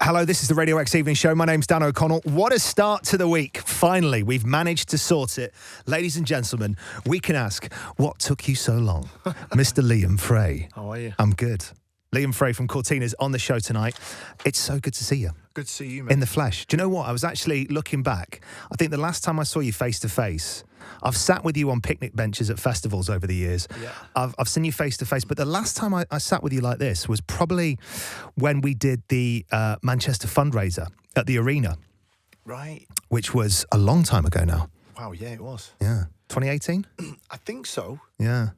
Hello, this is the Radio X Evening Show. My name's Dan O'Connell. What a start to the week. Finally, we've managed to sort it. Ladies and gentlemen, we can ask, what took you so long? Mr. Liam Fray. How are you? I'm good. Liam Fray from Courteeners on the show tonight. It's so good to see you. Good to see you, mate. In the flesh. Do you know what? I was actually looking back. I think the last time I saw you face to face, I've sat with you on picnic benches at festivals over the years. Yeah. I've seen you face to face, but the last time I sat with you like this was probably when we did the Manchester fundraiser at the arena. Right. Which was a long time ago now. Wow, yeah, it was. Yeah. 2018? I think so. Yeah.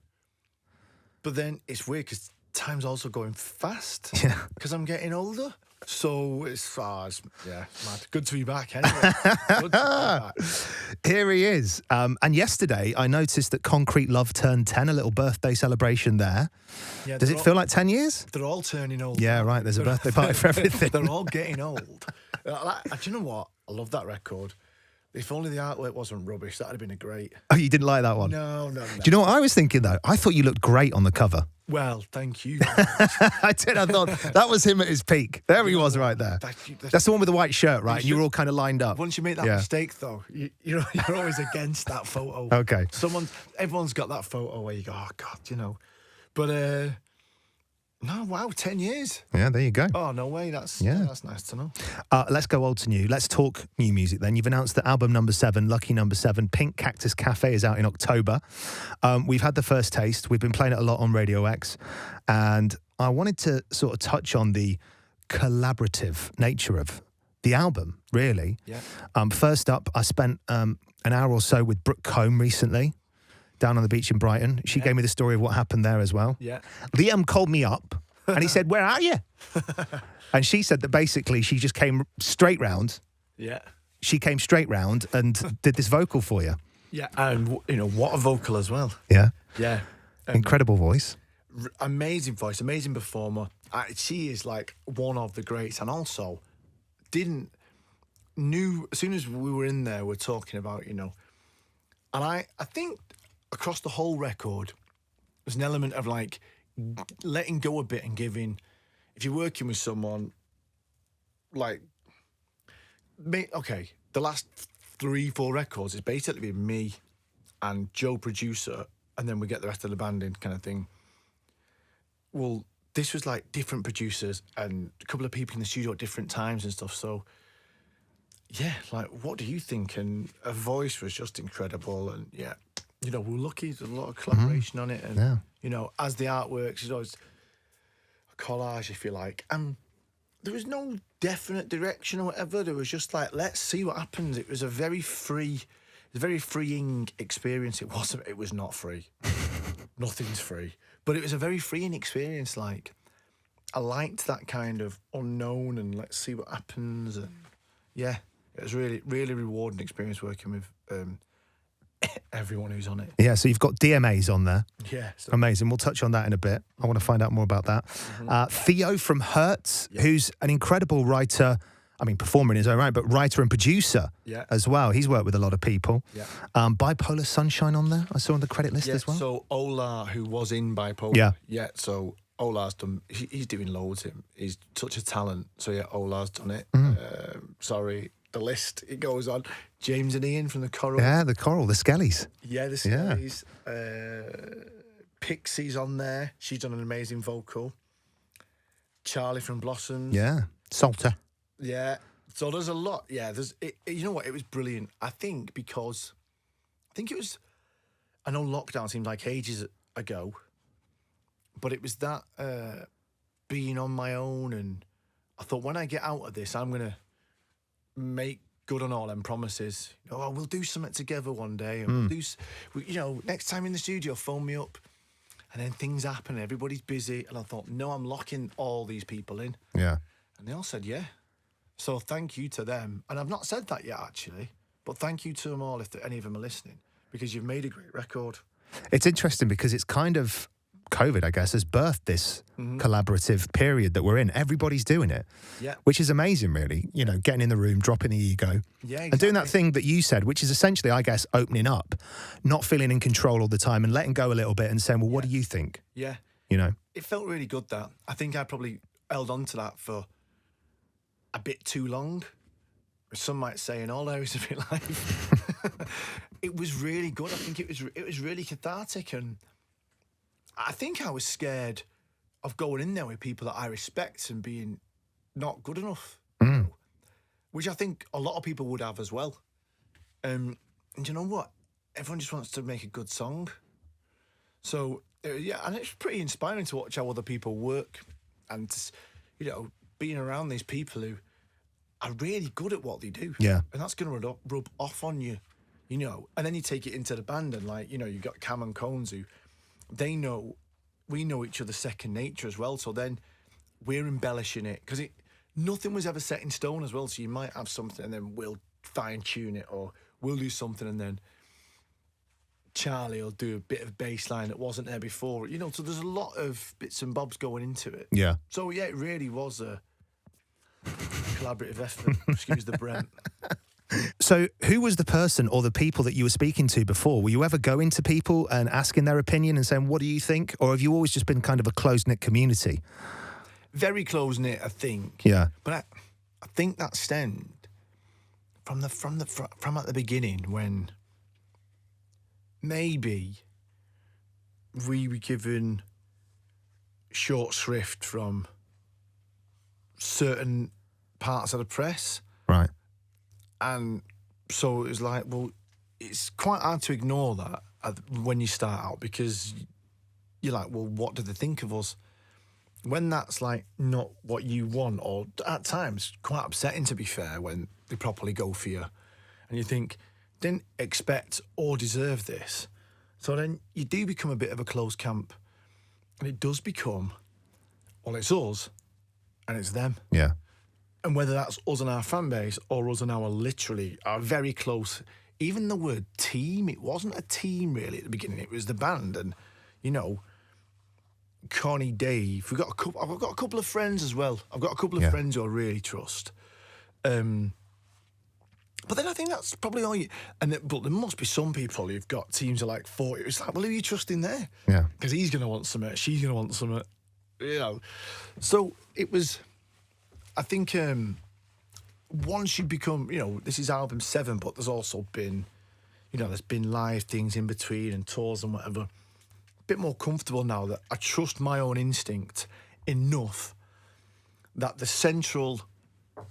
But then it's weird because time's also going fast. Yeah. Because I'm getting older. So it's mad. Good to be back anyway. Good to be back. Here he is. And yesterday I noticed that Concrete Love turned 10, a little birthday celebration there. Yeah, Does it feel like 10 years? They're all turning old. Yeah, right. There's a birthday party for everything. They're all getting old. Do you know what? I love that record. If only the artwork wasn't rubbish, that'd have been a great. Oh, you didn't like that one? No. Do you know what I was thinking, though? I thought you looked great on the cover. Well, thank you. I did. I thought that was him at his peak. There he was right there. That's the one with the white shirt, right? And you were all kind of lined up. Once you make that mistake, though, you're always against that photo. Okay. Everyone's got that photo where you go, oh, God, you know. But, no, wow, 10 years. Yeah, there you go. Oh, no way. That's nice to know. Let's go old to new. Let's talk new music then. You've announced that album number 7, Lucky number 7, Pink Cactus Café is out in October. We've had the first taste. We've been playing it a lot on Radio X. And I wanted to sort of touch on the collaborative nature of the album, really. Yeah. First up, I spent an hour or so with Brooke Combe recently, down on the beach in Brighton. She gave me the story of what happened there as well. Yeah. Liam called me up and he said, "Where are you?" And she said that basically she just came straight round. Yeah. She came straight round and did this vocal for you. Yeah. And, what a vocal as well. Yeah. Yeah. Incredible voice. Amazing voice, amazing performer. She is like one of the greats. And also, knew, as soon as we were in there, we're talking about, and I think across the whole record, there's an element of like letting go a bit and giving. If you're working with someone, like, okay, the last 3-4 records is basically been me and Joe producer, and then we get the rest of the band in, kind of thing. Well, this was like different producers and a couple of people in the studio at different times and stuff. So, yeah, like, what do you think? And her voice was just incredible, and yeah. We're lucky. There's a lot of collaboration on it. And, as the artwork, it's always a collage, if you like. And there was no definite direction or whatever. There was just like, let's see what happens. It was a very freeing experience. It was not free. Nothing's free. But it was a very freeing experience. Like, I liked that kind of unknown and let's see what happens. And yeah, it was really, really rewarding experience working with everyone who's on it. Yeah, so you've got DMA'S on there. Yeah. Amazing. We'll touch on that in a bit. I want to find out more about that. Theo from Hertz, who's an incredible writer, performer in his own right, but writer and producer as well. He's worked with a lot of people. Yeah. Bipolar Sunshine on there, I saw on the credit list as well. So Ola, who was in Bipolar. Yeah, so Ola's done, he's doing loads. He's such a talent. So yeah, Ola's done it. Sorry. The list, it goes on. James and Ian from the Coral. Yeah, the Coral, the Skellies. Yeah, the Skellies. Pixie's on there. She's done an amazing vocal. Charlie from Blossoms. Yeah, Salter. Yeah. So there's a lot. Yeah, you know what? It was brilliant. I think it was, I know lockdown seemed like ages ago, but it was that being on my own, and I thought, when I get out of this, I'm going to make good on all them promises. We'll do something together one day, and we'll do, next time in the studio, phone me up. And then things happen, everybody's busy, and I thought, no, I'm locking all these people in. Yeah. And they all said, yeah. So thank you to them. And I've not said that yet, actually, but thank you to them all if any of them are listening, because you've made a great record. It's interesting because it's kind of COVID, I guess, has birthed this collaborative period that we're in. Everybody's doing it, which is amazing, really. Getting in the room, dropping the ego, and doing that thing that you said, which is essentially, I guess, opening up, not feeling in control all the time and letting go a little bit and saying, well, what do you think? Yeah. It felt really good, that. I think I probably held on to that for a bit too long. Some might say in all areas of your life. It was really good. I think it was really cathartic, and I think I was scared of going in there with people that I respect and being not good enough, which I think a lot of people would have as well. And you know what? Everyone just wants to make a good song. So, yeah, and it's pretty inspiring to watch how other people work and, you know, being around these people who are really good at what they do. Yeah. And that's going to rub off on you, you know. And then you take it into the band and, like, you know, you've got Cam and Cones who we know each other's second nature as well. So then we're embellishing it because nothing was ever set in stone as well. So you might have something and then we'll fine tune it, or we'll do something and then Charlie will do a bit of bass line that wasn't there before. You know, so there's a lot of bits and bobs going into it. Yeah. So, yeah, it really was a collaborative effort. Excuse the Brent. So who was the person or the people that you were speaking to before? Were you ever going to people and asking their opinion and saying, what do you think? Or have you always just been kind of a close-knit community? Very close-knit, I think. Yeah. But I think that stemmed from at the beginning when maybe we were given short shrift from certain parts of the press. Right. And so it was like, well, it's quite hard to ignore that when you start out, because you're like, well, what do they think of us? When that's like not what you want, or at times quite upsetting, to be fair, when they properly go for you and you think, didn't expect or deserve this. So then you do become a bit of a closed camp, and it does become, well, it's us and it's them. Yeah. And whether that's us and our fan base or us and our very close, even the word team, it wasn't a team really at the beginning. It was the band. And, you know, Connie, Dave, I've got a couple of friends as well. I've got a couple of friends who I really trust. But then I think that's probably all you... But there must be some people who've got teams of like 40. It's like, well, who are you trusting there? Yeah. Because he's going to want something, she's going to want something, you know. So it was... I think once you become, you know, this is album 7, but there's also been, you know, there's been live things in between and tours and whatever. A bit more comfortable now that I trust my own instinct enough that the central,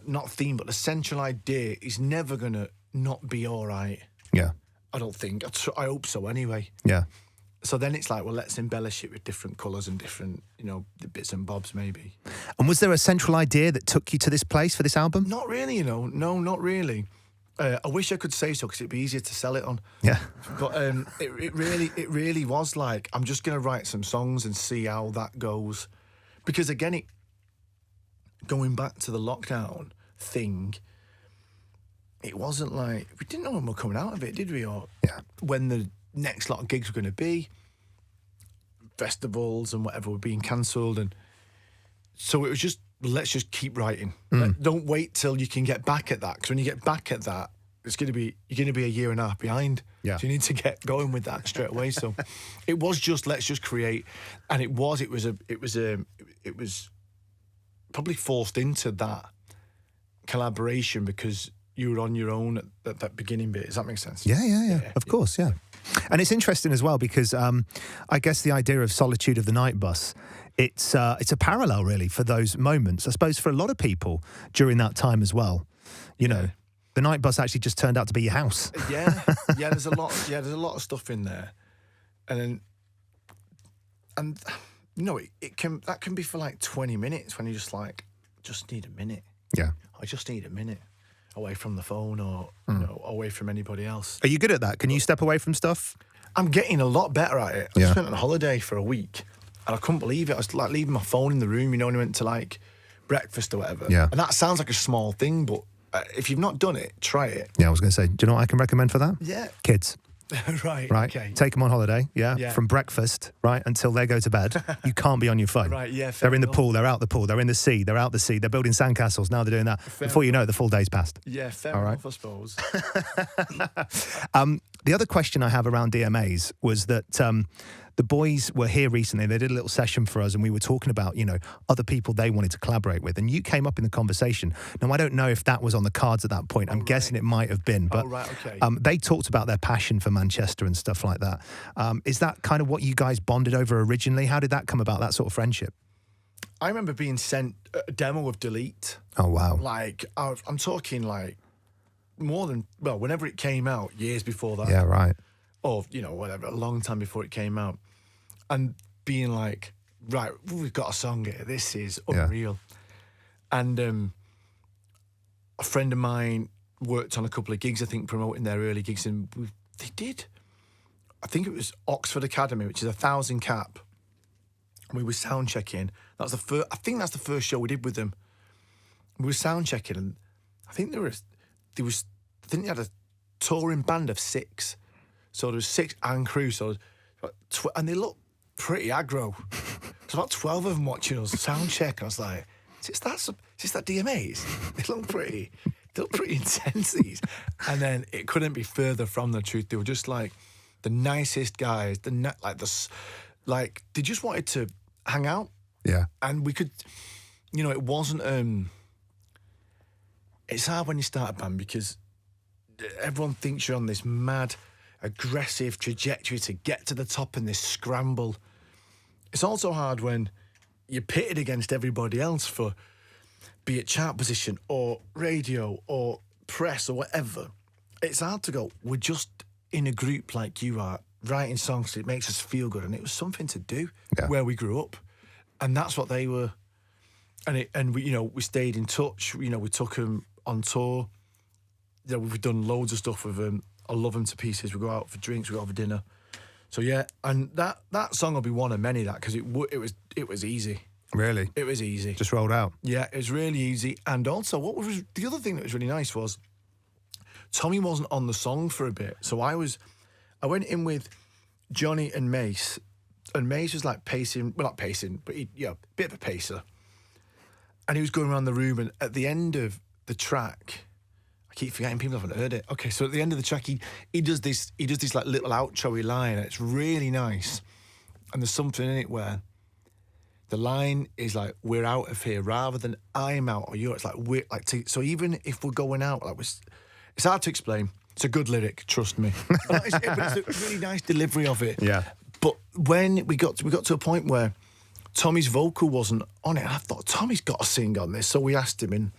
not theme, but the central idea is never going to not be all right. Yeah. I don't think. I hope so anyway. Yeah. So then it's like, well, let's embellish it with different colours and different, you know, bits and bobs maybe. And was there a central idea that took you to this place for this album? Not really, you know. No, not really. I wish I could say so because it'd be easier to sell it on. Yeah. But it really was like, I'm just going to write some songs and see how that goes. Because again, going back to the lockdown thing, it wasn't like, we didn't know when we were coming out of it, did we? Or when the next lot of gigs were going to be, festivals and whatever were being cancelled, and so it was just, let's just keep writing. Don't wait till you can get back at that, because when you get back at that, you're going to be a year and a half behind. So you need to get going with that straight away. So it was just, let's just create, and it was probably forced into that collaboration because you were on your own at that beginning bit. Does that make sense? Yeah. Of course, yeah. And it's interesting as well because I guess the idea of Solitude of the Night Bus, it's a parallel really for those moments. I suppose for a lot of people during that time as well, you know, the night bus actually just turned out to be your house. Yeah. There's a lot of stuff in there, and you know, that can be for like 20 minutes when you just need a minute. Yeah. I just need a minute away from the phone or you know, away from anybody else. Are you good at that? Can you step away from stuff? I'm getting a lot better at it. I just went on holiday for a week and I couldn't believe it. I was like leaving my phone in the room, you know, when I went to like breakfast or whatever. Yeah. And that sounds like a small thing, but if you've not done it, try it. Yeah, I was going to say, do you know what I can recommend for that? Yeah. Kids. Right. Okay. Take them on holiday, from breakfast, until they go to bed. You can't be on your phone. Right, yeah. They're in the pool, they're out the pool, they're in the sea, they're out the sea, they're building sandcastles, now they're doing that. Before you know it, the full day's passed. Yeah, fair enough, I suppose. The other question I have around DMA'S was that the boys were here recently. They did a little session for us, and we were talking about, other people they wanted to collaborate with. And you came up in the conversation. Now, I don't know if that was on the cards at that point. I'm guessing it might have been. But they talked about their passion for Manchester and stuff like that. Is that kind of what you guys bonded over originally? How did that come about, that sort of friendship? I remember being sent a demo of Delete. Oh, wow. Like, I'm talking like whenever it came out, years before that. Yeah, right. Or, whatever, a long time before it came out. And being like, right, we've got a song here. This is unreal. Yeah. And a friend of mine worked on a couple of gigs, I think, promoting their early gigs. And they did, I think it was Oxford Academy, which is 1,000 cap. We were sound checking. That was I think that's the first show we did with them. We were sound checking, and I think I think they had a touring band of 6. So there was 6 and crew. So and they looked pretty aggro. There's about 12 of them watching us sound check. I was like, is this that DMA'S? They look pretty intense, these. And then it couldn't be further from the truth. They were just like the nicest guys. They just wanted to hang out. Yeah. And we could, it wasn't, it's hard when you start a band because everyone thinks you're on this mad, aggressive trajectory to get to the top in this scramble. It's also hard when you're pitted against everybody else for, be it chart position or radio or press or whatever. It's hard to go, we're just in a group like you are, writing songs, it makes us feel good, and it was something to do where we grew up, and that's what they were. And we stayed in touch. We took them on tour. We've done loads of stuff with them. I love them to pieces. We go out for drinks, we go out for dinner. So and that song will be one of many because it was easy. Really, it was easy. Just rolled out. Yeah, it was really easy. And also, what was the other thing that was really nice was Tommy wasn't on the song for a bit, so I went in with Johnny and Mace, and Mace was like pacing, well, not pacing, but a bit of a pacer. And he was going around the room, and at the end of the track, I keep forgetting people haven't heard it. Okay, so at the end of the track, he does this like little outro-y line, and it's really nice. And there's something in it where the line is like, we're out of here, rather than I'm out or you're, it's like, we're like, so even if we're going out, like it's hard to explain. It's a good lyric, trust me. But it's a really nice delivery of it. Yeah. But when we got to a point where Tommy's vocal wasn't on it, I thought, Tommy's got to sing on this. So we asked him, and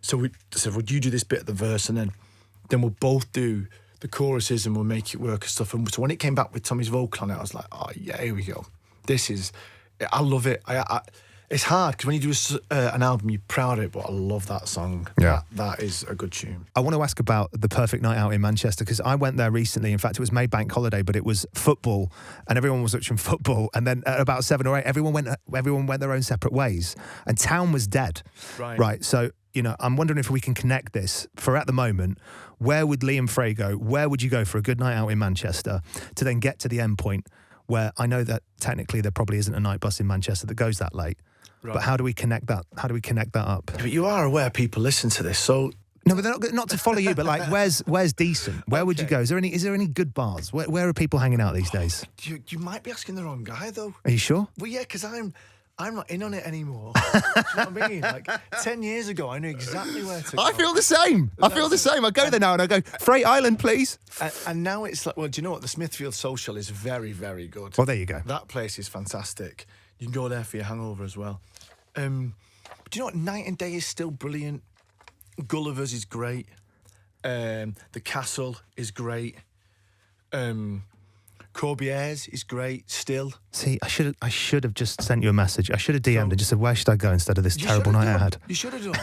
so we said, would you do this bit of the verse, and then we'll both do the choruses and we'll make it work and stuff. And so when it came back with Tommy's vocal on it, I was like, oh yeah, here we go. I love it. It's hard because when you do an album, you're proud of it, but I love that song. Yeah. That is a good tune. I want to ask about the perfect night out in Manchester, because I went there recently. In fact, it was May Bank holiday, but it was football, and everyone was watching football. And then at about 7 or 8, everyone went their own separate ways, and town was dead. Right. So, I'm wondering if we can connect this. For at the moment, where would Lee and Fray go? Where would you go for a good night out in Manchester to then get to the end point, where I know that technically there probably isn't a night bus in Manchester that goes that late. Right. But how do we connect that? How do we connect that up? But you are aware people listen to this, so no, but they're not to follow you. But like, where's decent? Where would you go? Is there any good bars? Where are people hanging out these days? You might be asking the wrong guy, though. Are you sure? Well, yeah, because I'm not in on it anymore. Do you know what I mean? Like 10 years ago, I knew exactly where to go. I feel the same. I go there now and I go, Fray Island, please. And now it's like, well, do you know what? The Smithfield Social is very, very good. Well, there you go. That place is fantastic. You can go there for your hangover as well. But do you know what? Night and Day is still brilliant. Gulliver's is great. The Castle is great. Courteeners is great still. See, I should have just sent you a message. I should have DM'd and just said, where should I go instead of this terrible night I had? You should have done.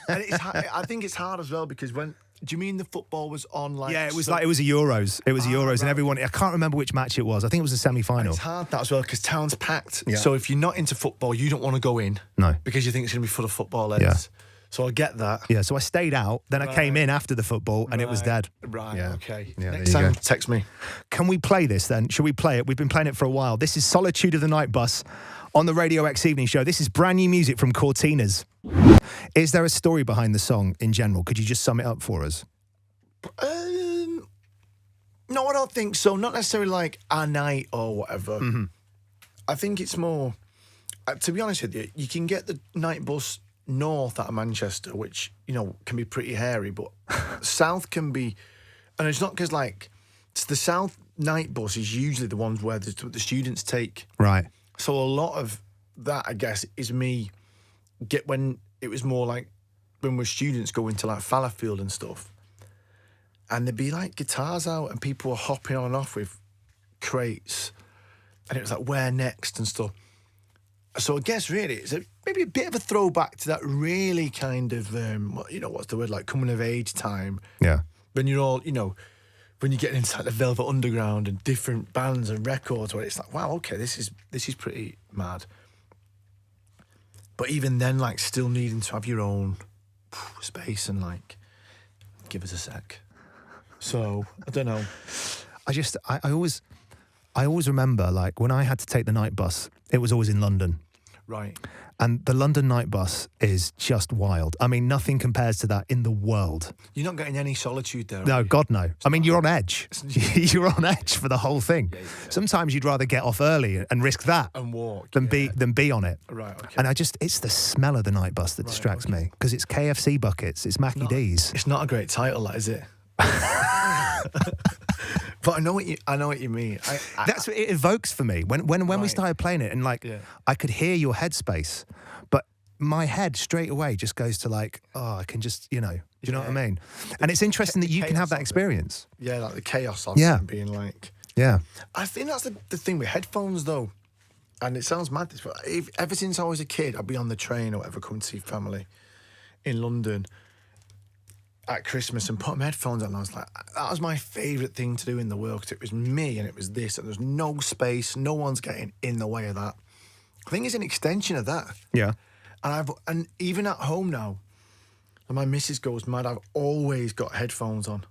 And I think it's hard as well because do you mean the football was on like... Yeah, it was a Euros. It was a Euros, right. And everyone... I can't remember which match it was. I think it was a semi-final. It's hard that as well because town's packed. Yeah. So if you're not into football, you don't want to go in. No. Because you think it's going to be full of footballers. Yeah. So I get that. Yeah, so I stayed out. Then I came in after the football and it was dead. Right, yeah. Okay. Yeah, next time, text me. Can we play this then? Should we play it? We've been playing it for a while. This is Solitude of the Night Bus on the Radio X Evening Show. This is brand new music from Courteeners. Is there a story behind the song in general? Could you just sum it up for us? No, I don't think so. Not necessarily like a night or whatever. Mm-hmm. I think it's more, to be honest with you, you can get the night bus north out of Manchester, which, you know, can be pretty hairy, but south can be, and it's not because, like, it's the south night bus is usually the ones where the students take. Right. So a lot of that, I guess, is me when it was more like when we're students going to like Fallowfield and stuff, and there'd be like guitars out and people were hopping on and off with crates, and it was like, where next and stuff. So I guess really it's maybe a bit of a throwback to that really kind of, you know, what's the word, like coming of age time. Yeah. When you're all, you know, when you're getting into like the Velvet Underground and different bands and records where it's like, wow, okay, this is pretty mad. But even then, like, still needing to have your own space and, like, give us a sec. So, I don't know. I always remember, like, when I had to take the night bus, it was always in London. Right. And the London night bus is just wild. I mean, nothing compares to that in the world. You're not getting any solitude there, No, are you? God, no. I mean, you're on edge. You're on edge for the whole thing. Yeah. Sometimes you'd rather get off early and risk that and walk than be on it. Right, okay. And it's the smell of the night bus that distracts me, because it's KFC buckets, it's Mackie D's. It's not a great title, that, is it? But I know what you mean. That's what it evokes for me. When we started playing it, and like, I could hear your headspace, but my head straight away just goes to like, oh, I can just, you know, do you know what I mean? And it's interesting that you can have that experience. Yeah, like the chaos of it being like. Yeah. I think that's the thing with headphones though, and it sounds mad, but ever since I was a kid, I'd be on the train or whatever, coming to see family in London at Christmas and put my headphones on, and I was like, that was my favourite thing to do in the world, because it was me and it was this, and there's no space, no one's getting in the way of that. I think it's an extension of that. Yeah. And even at home now, and my missus goes mad, I've always got headphones on,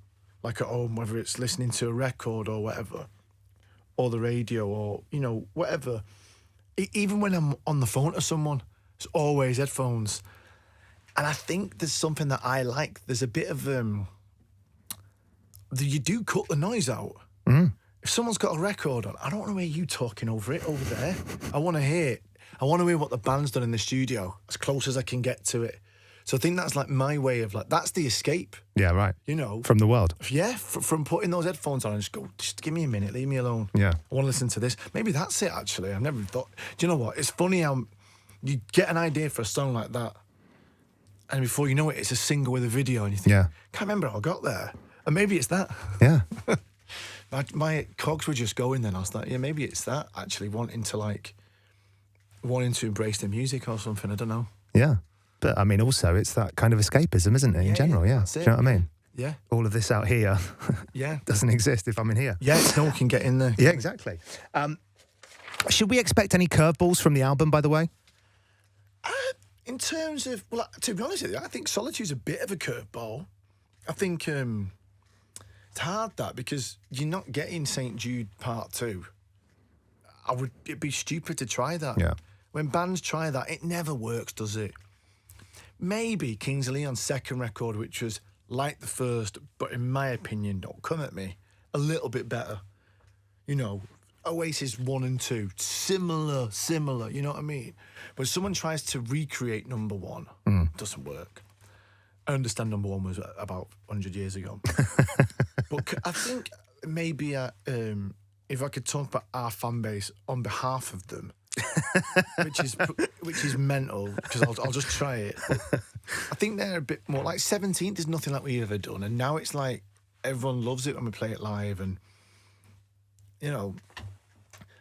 like at home, whether it's listening to a record or whatever, or the radio, or, you know, whatever. Even when I'm on the phone to someone, it's always headphones. And I think there's something that I like. There's a bit of you do cut the noise out. Mm. If someone's got a record on, I don't want to hear you talking over it over there. I want to hear it. I want to hear what the band's done in the studio, as close as I can get to it. So I think that's like my way of like, that's the escape. Yeah, right. You know, from the world. Yeah, from putting those headphones on and just give me a minute, leave me alone. Yeah, I want to listen to this. Maybe that's it. Actually, I've never thought. Do you know what? It's funny how you get an idea for a song like that, and before you know it, it's a single with a video, and you think, can't remember how I got there. And maybe it's that. Yeah. my cogs were just going then. I was like, yeah, maybe it's that, actually, wanting to embrace the music or something. I don't know. Yeah. But I mean, also, it's that kind of escapism, isn't it, in general? Yeah. Do you know what I mean? Yeah. All of this out here doesn't exist if I'm in here. Yeah, no one can get in there. Yeah, exactly. Should we expect any curveballs from the album, by the way? In terms of, well, to be honest with you, I think Solitude's a bit of a curveball. I think it's hard, that, because you're not getting St. Jude Part 2. It'd be stupid to try that. Yeah. When bands try that, it never works, does it? Maybe Kings of Leon's second record, which was like the first, but in my opinion, don't come at me, a little bit better. You know, Oasis 1 and 2, similar, you know what I mean? But someone tries to recreate number 1, doesn't work. I understand number 1 was about 100 years ago. But I think maybe if I could talk about our fan base on behalf of them, which is mental, because I'll just try it. But I think they're a bit more like 17th is nothing like we've ever done, and now it's like everyone loves it when we play it live, and you know,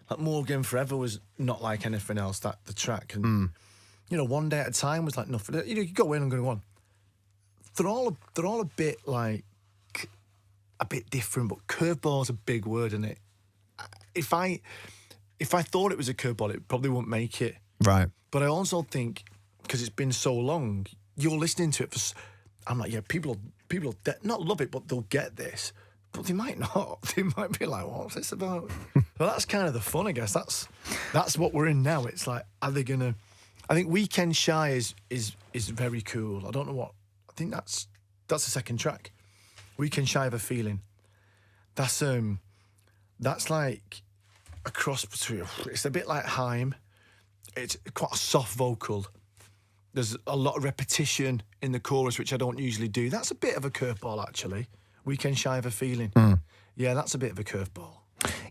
like Morgan Forever was not like anything else, that the track, and you know, One Day at a Time was like nothing. You know, you go in and go on. They're all a bit like a bit different, but curveball's a big word, isn't it? If I thought it was a curveball, it probably wouldn't make it. Right. But I also think, because it's been so long, you're listening to it I'm like, yeah, people not love it, but they'll get this. But they might not. They might be like, what's this about? Well, that's kind of the fun, I guess. That's what we're in now. It's like, are they gonna? I think Weekend Shy is very cool. I don't know what. I think that's the second track. Weekend Shy of a Feeling. That's like a cross between. It's a bit like Haim. It's quite a soft vocal. There's a lot of repetition in the chorus, which I don't usually do. That's a bit of a curveball, actually. Weekend Shy of a Feeling. Yeah, that's a bit of a curveball.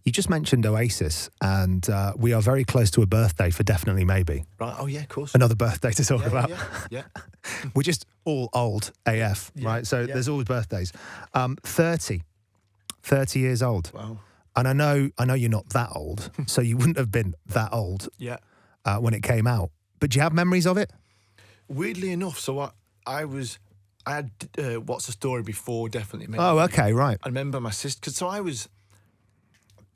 You just mentioned Oasis, and we are very close to a birthday for Definitely Maybe. Right, oh yeah, of course. Another birthday to talk about. Yeah. We're just all old AF, right? So there's always birthdays. 30 years old. Wow. And I know you're not that old, so you wouldn't have been that old when it came out. But do you have memories of it? Weirdly enough, so I had What's the Story before Definitely Maybe. Oh, okay, right. I remember my sister, because so I was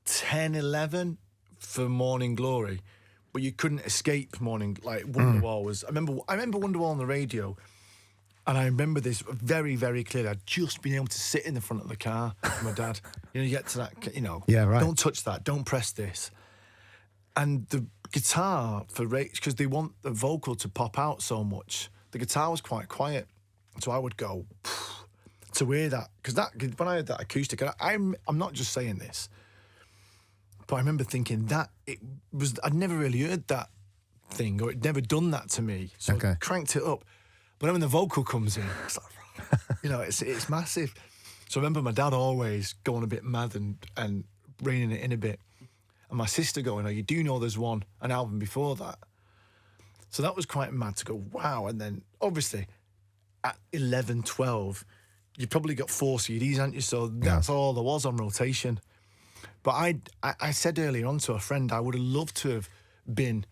10, 11 for Morning Glory, but you couldn't escape Morning, like Wonderwall was. I remember Wonderwall on the radio, and I remember this very, very clearly. I'd just been able to sit in the front of the car with my dad. You get to that, don't touch that, don't press this. And the guitar for Ray, because they want the vocal to pop out so much, the guitar was quite quiet. So I would go to hear that, because when I heard that acoustic, I'm not just saying this, but I remember thinking that I'd never really heard that thing, or it'd never done that to me. So I cranked it up. But then when the vocal comes in, it's like, it's massive. So I remember my dad always going a bit mad and reining it in a bit. And my sister going, you do know there's an album before that. So that was quite mad to go, wow. And then obviously at 11, 12, you probably got 4 CDs, hadn't you? So that's all there was on rotation. But I said earlier on to a friend, I would have loved to have been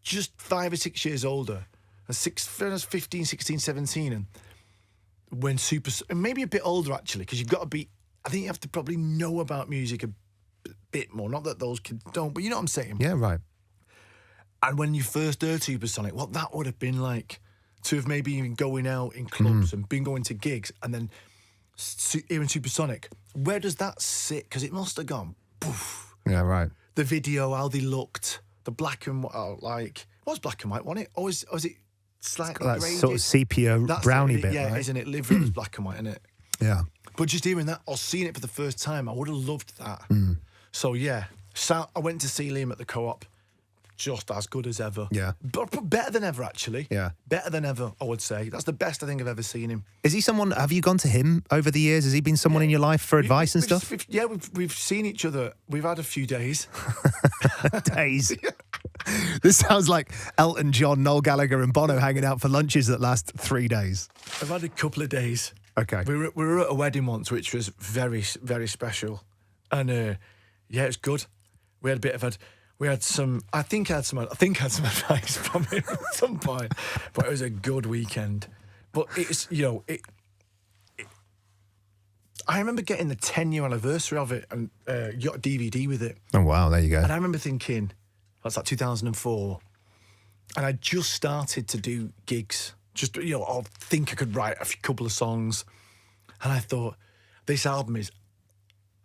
just 5 or 6 years older. When I was 15, 16, 17, and when and maybe a bit older actually, because you've got to be, I think you have to probably know about music a bit more. Not that those kids don't, but you know what I'm saying? Yeah, right. And when you first heard Supersonic, what that would have been like to have maybe even going out in clubs and been going to gigs and then hearing Supersonic. Where does that sit? Because it must have gone poof. Yeah, right. The video, how they looked, the black and white, it was black and white, wasn't it? Or was it slightly that graded? Sort of sepia brownie bit, yeah, right? isn't it? Liver was black and white, isn't it? Yeah. But just hearing that or seeing it for the first time, I would have loved that. So yeah, I went to see Liam at the Co-op, just as good as ever. Yeah. But better than ever, actually. Yeah. Better than ever, I would say. That's the best I think I've ever seen him. Is he someone, have you gone to him over the years? Has he been someone in your life for advice and stuff? We've seen each other. We've had a few days. Days. This sounds like Elton John, Noel Gallagher and Bono hanging out for lunches that last 3 days. I've had a couple of days. Okay. We were at a wedding once, which was very, very special. And it was good. We had a bit of I think I had some advice from him at some point, but it was a good weekend. But it's, I remember getting the 10-year anniversary of it, and you got a DVD with it. Oh, wow, there you go. And I remember thinking, that's like 2004, and I just started to do gigs. Just, I think I could write a couple of songs. And I thought, this album is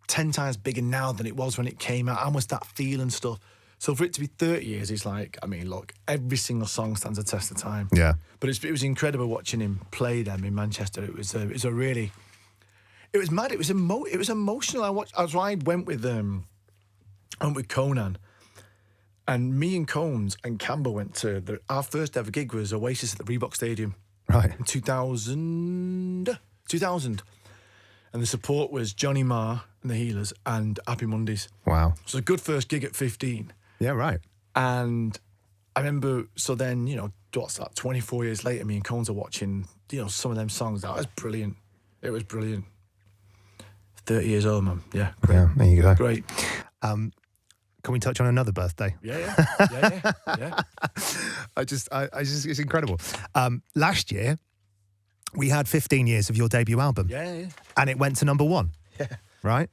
10 times bigger now than it was when it came out. How much that feel and stuff. So for it to be 30 years, it's like, look, every single song stands a test of time. Yeah. But it was incredible watching him play them in Manchester. It was mad. It was emotional. I went with Conan, and me and Combs and Campbell went to our first ever gig was Oasis at the Reebok Stadium. Right. In 2000. And the support was Johnny Marr and the Healers and Happy Mondays. Wow. So a good first gig at 15. Yeah, right. And I remember, so then, what's that, 24 years later, me and Cones are watching, some of them songs. That was brilliant. It was brilliant. 30 years old, man. Yeah, great. Yeah, there you go. Great. Can we touch on another birthday? Yeah. I just, it's incredible. Last year, we had 15 years of your debut album. Yeah. And it went to number 1. Yeah. Right?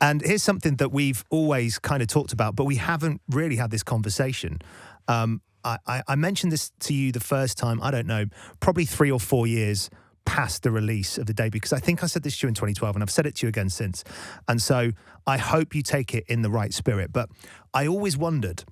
And here's something that we've always kind of talked about, but we haven't really had this conversation. I mentioned this to you the first time, I don't know, probably 3 or 4 years past the release of the debut, because I think I said this to you in 2012 and I've said it to you again since. And so I hope you take it in the right spirit. But I always wondered,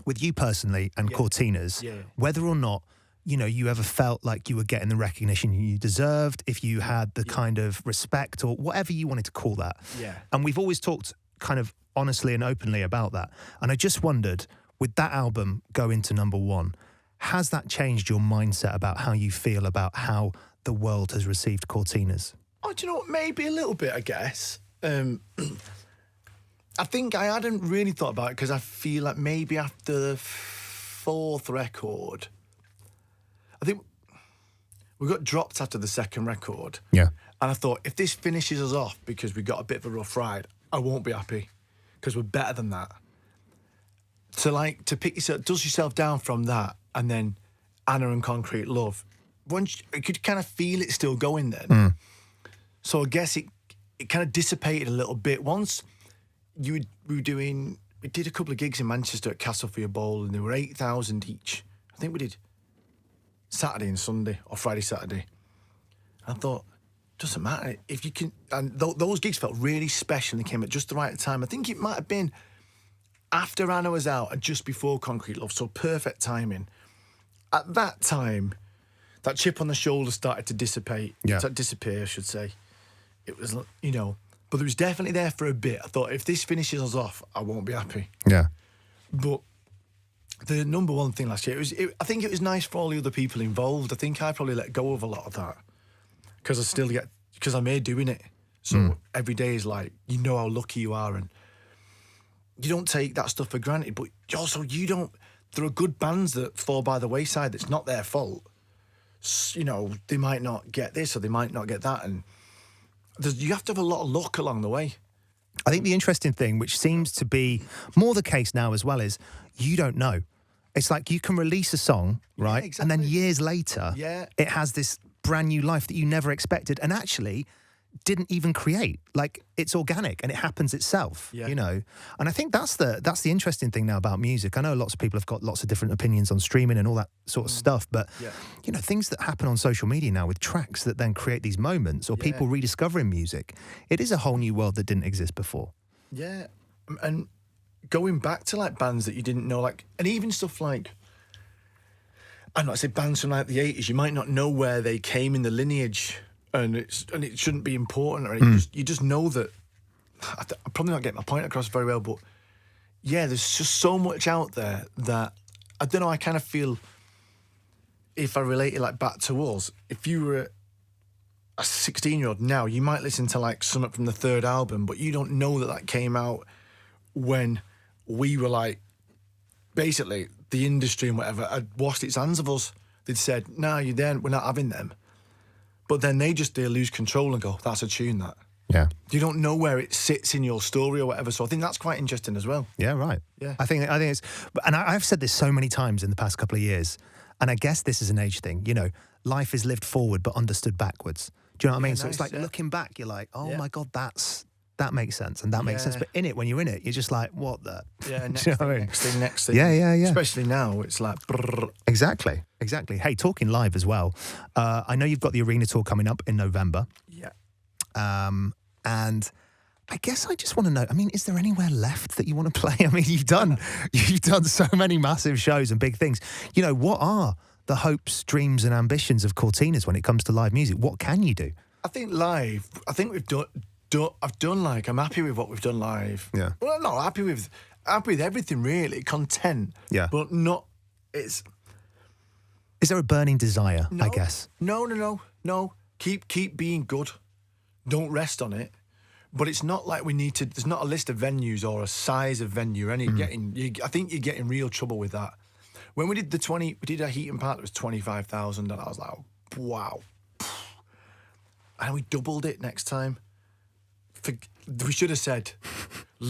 with you personally and Courteeners, whether or not you ever felt like you were getting the recognition you deserved, if you had the kind of respect or whatever you wanted to call that. Yeah. And we've always talked kind of honestly and openly about that. And I just wondered, with that album go into number one, has that changed your mindset about how you feel about how the world has received Courteeners? Oh, do you know what? Maybe a little bit, I guess. I think I hadn't really thought about it because I feel like maybe after the fourth record, I think we got dropped after the second record. Yeah. And I thought, if this finishes us off because we got a bit of a rough ride, I won't be happy because we're better than that. To pick yourself, dust yourself down from that, and then Anna and Concrete Love. Once you could kind of feel it still going then. So I guess it kind of dissipated a little bit. Once we did a couple of gigs in Manchester at Castle for your Bowl, and there were 8,000 each. I think we did Saturday and Sunday, or Friday, Saturday. I thought, doesn't matter if you can. And those gigs felt really special and they came at just the right time. I think it might have been after Anna was out and just before Concrete Love, so perfect timing. At that time, that chip on the shoulder started to dissipate. Yeah. Disappear, I should say. It was, but it was definitely there for a bit. I thought, if this finishes us off, I won't be happy. Yeah. But the number one thing last year, I think it was nice for all the other people involved. I think I probably let go of a lot of that because I'm here doing it. So every day is like, how lucky you are, and you don't take that stuff for granted. But also, there are good bands that fall by the wayside. That's not their fault. They might not get this or they might not get that, and you have to have a lot of luck along the way. I think the interesting thing, which seems to be more the case now as well, is you don't know. It's like you can release a song, right? Yeah, exactly. And then years later, it has this brand new life that you never expected and actually didn't even create. Like, it's organic and it happens itself, And I think that's the interesting thing now about music. I know lots of people have got lots of different opinions on streaming and all that sort of stuff, but, things that happen on social media now with tracks that then create these moments or people rediscovering music, it is a whole new world that didn't exist before. Yeah, and going back to, like, bands that you didn't know, like, and even stuff like, I say bands from, like, the 80s, you might not know where they came in the lineage, and it shouldn't be important, or you just know that. I'm probably not getting my point across very well, but there's just so much out there that I don't know. I kind of feel, if I relate it like back to us, if you were a 16-year-old now, you might listen to like something from the third album, but you don't know that came out when we were like, basically the industry and whatever had washed its hands of us. They'd said, "No, we're not having them." But then they lose control and go, "That's a tune, that." Yeah. You don't know where it sits in your story or whatever. So I think that's quite interesting as well. Yeah, right. Yeah. I think it's, and I've said this so many times in the past couple of years, and I guess this is an age thing. Life is lived forward but understood backwards. Do you know what I mean? So it's like looking back, you're like, oh my God, that makes sense and that makes sense. But in it, when you're in it, you're just like, what the? Yeah, next thing. Yeah. Especially now, it's like... Brrr. Exactly. Hey, talking live as well, I know you've got the arena tour coming up in November. Yeah. And I guess I just want to know, is there anywhere left that you want to play? You've done so many massive shows and big things. What are the hopes, dreams and ambitions of Courteeners when it comes to live music? What can you do? I think we've done I'm happy with what we've done live. Yeah. Well, no, happy with everything really. Content. Yeah. But not. Is there a burning desire? I guess. No. Keep being good. Don't rest on it. But it's not like we need to. There's not a list of venues or a size of venue. I think you're getting real trouble with that. When we did we did a Heaton Park that was 25,000, and I was like, wow. And we doubled it next time. We should have said,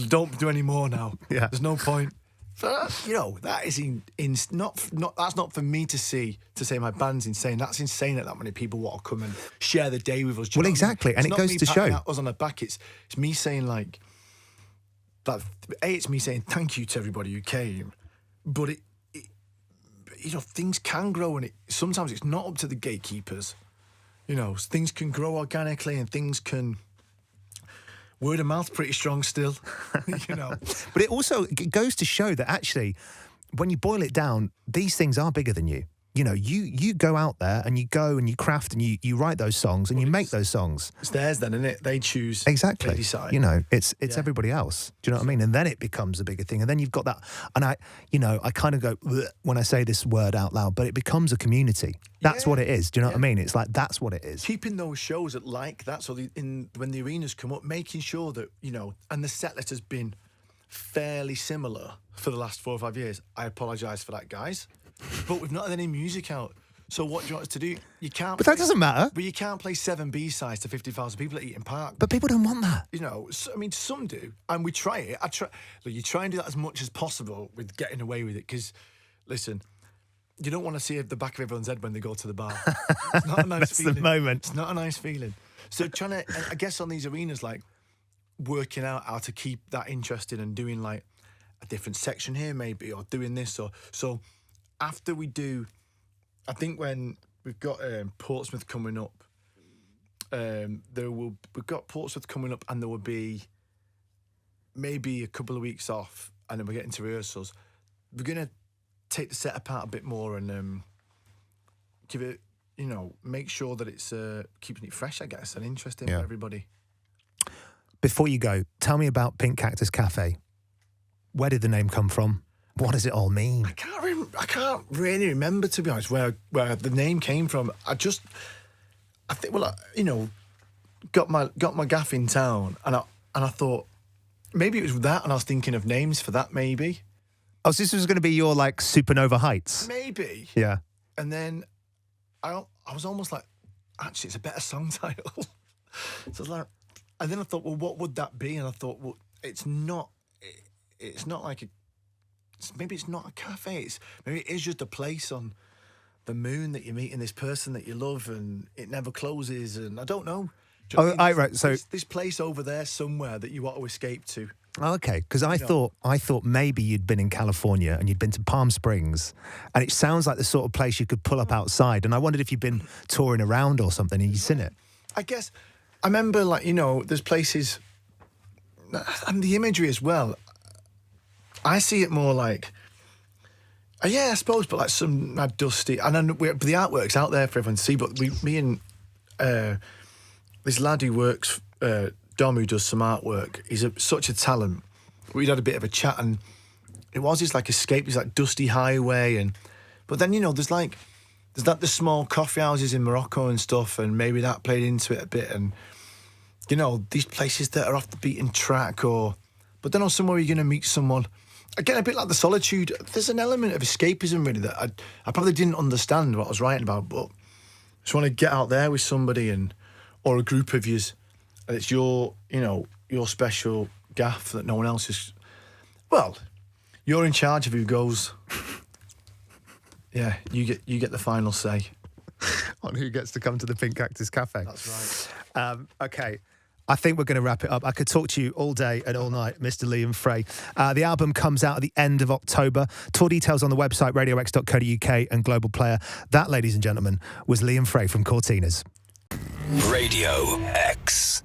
don't do any more now. Yeah. There's no point. That is that's not for me to say my band's insane. That's insane that many people want to come and share the day with us. Well, exactly, and it goes to show. Us on the back. It's me saying like that. It's me saying thank you to everybody who came, but things can grow, and sometimes it's not up to the gatekeepers. Things can grow organically, and things can. Word of mouth pretty strong still, But it also goes to show that actually, when you boil it down, these things are bigger than you. you know, you go out there and you go and you craft and you write those songs and you make those songs. It's theirs then, isn't it? They choose. Exactly. They decide. You know, it's everybody else. Do you know what I mean? And then it becomes a bigger thing. And then you've got that. And I kind of go when I say this word out loud, but it becomes a community. That's what it is. Do you know what I mean? It's like, that's what it is. Keeping those shows like that. So when the arenas come up, making sure that, you know, and the set list has been fairly similar for the last 4 or 5 years. I apologise for that, guys. But we've not had any music out. So what do you want us to do? You can't. But that doesn't matter. But you can't play 7 B-sides to 50,000 people at Eaton Park. But people don't want that. You know, I mean, some do, and we try it. Look, you try and do that as much as possible with getting away with it. Because, listen, you don't want to see the back of everyone's head when they go to the bar. It's not a nice That's feeling. the moment. It's not a nice feeling. So trying to, I guess, on these arenas, like working out how to keep that interesting and doing like a different section here, maybe, or doing this, or so. After we do, I think when we've got Portsmouth coming up, we've got Portsmouth coming up, and there will be maybe a couple of weeks off, and then we're getting to rehearsals. We're gonna take the set apart a bit more and give it, you know, make sure that it's keeping it fresh, I guess, and interesting for everybody. Before you go, tell me about Pink Cactus Café. Where did the name come from? What does it all mean? I can't really remember, to be honest, where the name came from. I think, well, you know, got my gaff in town, and I thought maybe it was that, and I was thinking of names for that, maybe. Oh, so this was going to be your like Supernova Heights? Maybe. Yeah. And then I was almost like, actually, it's a better song title. So I was like, and then I thought, well, what would that be? And I thought, well, it's not like maybe it's not a cafe. Maybe it is just a place on the moon that you're meeting this person that you love, and it never closes. And I don't know. Do you know what I mean? Right. So this place over there somewhere that you want to escape to. Oh, okay, because I thought maybe you'd been in California and you'd been to Palm Springs, and it sounds like the sort of place you could pull up outside. And I wondered if you'd been touring around or something and you'd seen it. I guess I remember, like, you know, there's places, and the imagery as well. I see it more like, I suppose, but like some mad dusty, and then the artwork's out there for everyone to see. But me and this lad who works, Dom, who does some artwork, he's such a talent. We'd had a bit of a chat, and it was this like escape, this like dusty highway, but then, you know, there's the small coffee houses in Morocco and stuff, and maybe that played into it a bit, and you know, these places that are off the beaten track, but then on somewhere you're going to meet someone. Again, a bit like the solitude, there's an element of escapism really that I probably didn't understand what I was writing about, but I just want to get out there with somebody or a group of yous, and it's your special gaff that no one else is. Well, you're in charge of who goes. Yeah, you get the final say on who gets to come to the Pink Cactus Cafe. That's right. Okay. I think we're going to wrap it up. I could talk to you all day and all night, Mr. Liam Fray. The album comes out at the end of October. Tour details on the website, radiox.co.uk and Global Player. That, ladies and gentlemen, was Liam Fray from Courteeners. Radio X.